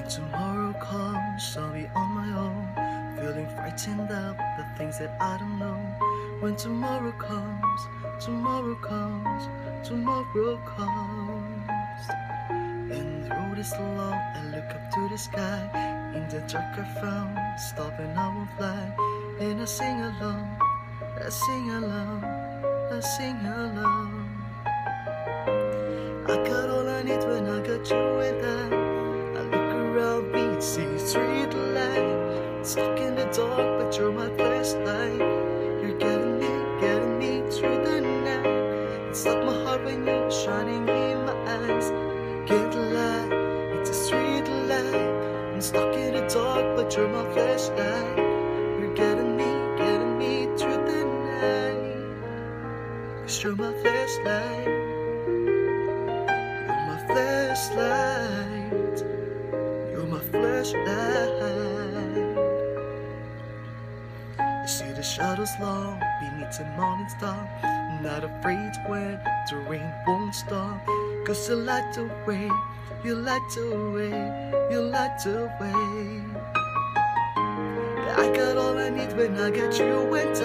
When tomorrow comes, I'll be on my own, feeling frightened of the things that I don't know. When tomorrow comes, tomorrow comes, tomorrow comes. And the road is long, I look up to the sky. In the dark I found, stopping I won't fly. And I sing along, I sing along, I sing along. I got all I need when I got you and I look around me, see street light. Stuck in the dark, but you're my flashlight. You're getting me through the night. It's like my heart when you're shining in my eyes. Can't lie, it's a street light. I'm stuck in the dark, but you're my flashlight. You're getting me through the night. 'Cause you're my flashlight. You're my flashlight. You're my flashlight. You see the shadows long beneath the morning star. Not afraid when the rain won't stop. 'Cause you light the way, you light the way, you light the way. I got all I need when I got you and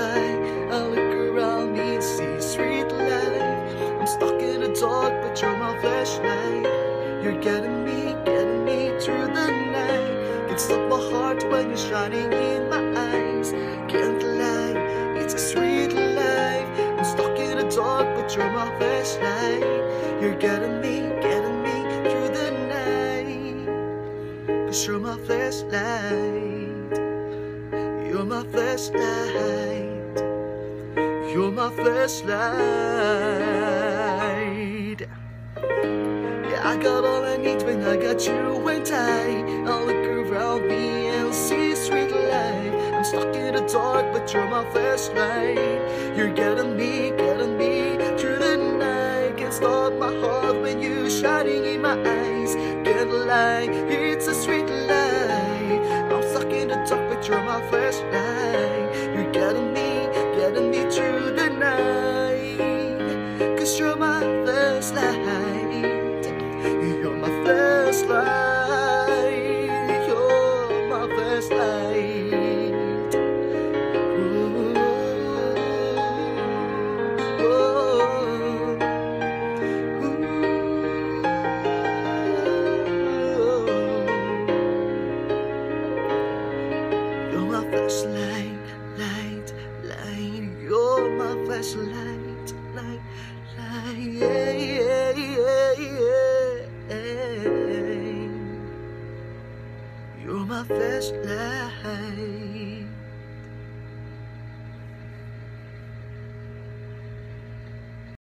I look around me and see street light. I'm stuck in the dark, but you're my flashlight. You're getting me through the night. Can't stop my heart when you're shining in my eyes. Can't lie, it's a street light. I'm stuck in the dark, but you're my flashlight. You're getting me through the night. 'Cause you're my flashlight. You're my flashlight. You're my flashlight. Yeah, I got all I need when I got you and I look around me and see street light. I'm stuck in the dark, but you're my flashlight. You're getting me through the night. Can't stop my heart when you're shining in my eyes. Can't lie, it's a street light. I'm stuck in the dark, but you're my flashlight. You're getting me through the night. 'Cause you're my flashlight. You're my flashlight. You're my flashlight. Ooh, oh, ooh. You're my flashlight, light, light. You're my flashlight, light, light. Yeah, yeah, yeah, yeah. You're my flashlight.